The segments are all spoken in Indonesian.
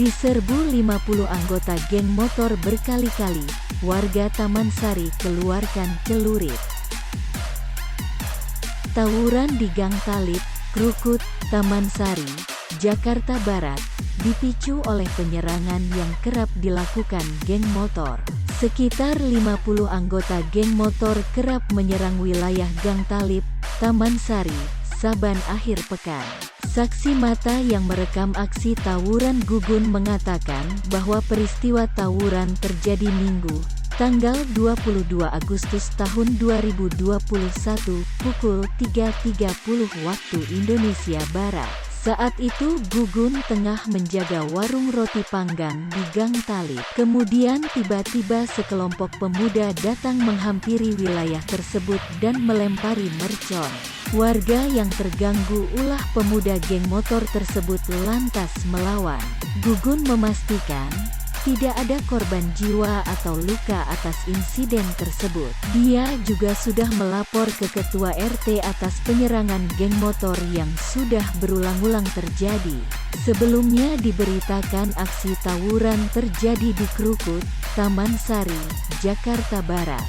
Diserbu 50 anggota geng motor berkali-kali, warga Taman Sari keluarkan celurit. Tawuran di Gang Talib, Krukut, Taman Sari, Jakarta Barat, dipicu oleh penyerangan yang kerap dilakukan geng motor. Sekitar 50 anggota geng motor kerap menyerang wilayah Gang Talib, Taman Sari, Saban akhir pekan. Saksi mata yang merekam aksi tawuran Gugun mengatakan bahwa peristiwa tawuran terjadi Minggu, tanggal 22 Agustus tahun 2021, pukul 3.30 waktu Indonesia Barat. Saat itu Gugun tengah menjaga warung roti panggang di Gang Talib. Kemudian tiba-tiba sekelompok pemuda datang menghampiri wilayah tersebut dan melempari mercon. Warga yang terganggu ulah pemuda geng motor tersebut lantas melawan. Gugun memastikan tidak ada korban jiwa atau luka atas insiden tersebut. Dia juga sudah melapor ke Ketua RT atas penyerangan geng motor yang sudah berulang-ulang terjadi. Sebelumnya diberitakan aksi tawuran terjadi di Krukut, Taman Sari, Jakarta Barat.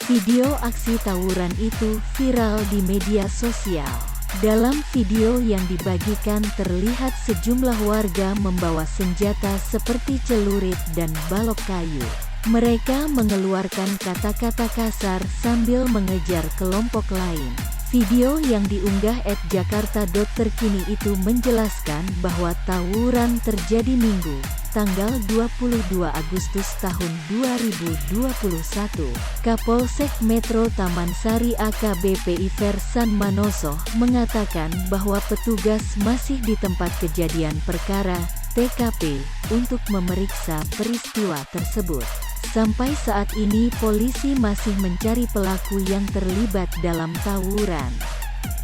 Video aksi tawuran itu viral di media sosial. Dalam video yang dibagikan terlihat sejumlah warga membawa senjata seperti celurit dan balok kayu. Mereka mengeluarkan kata-kata kasar sambil mengejar kelompok lain. Video yang diunggah @jakarta.terkini itu menjelaskan bahwa tawuran terjadi Minggu, tanggal 22 Agustus tahun 2021. Kapolsek Metro Taman Sari AKBP Iversan Manoso mengatakan bahwa petugas masih di tempat kejadian perkara, TKP, untuk memeriksa peristiwa tersebut. Sampai saat ini polisi masih mencari pelaku yang terlibat dalam tawuran.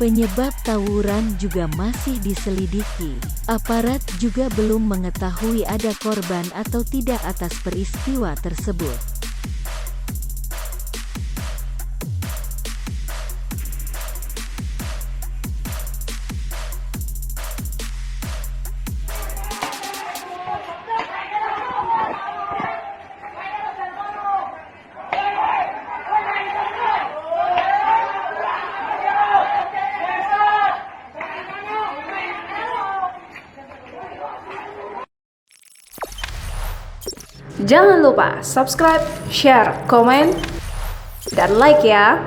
Penyebab tawuran juga masih diselidiki. Aparat juga belum mengetahui ada korban atau tidak atas peristiwa tersebut. Jangan lupa subscribe, share, komen, dan like ya!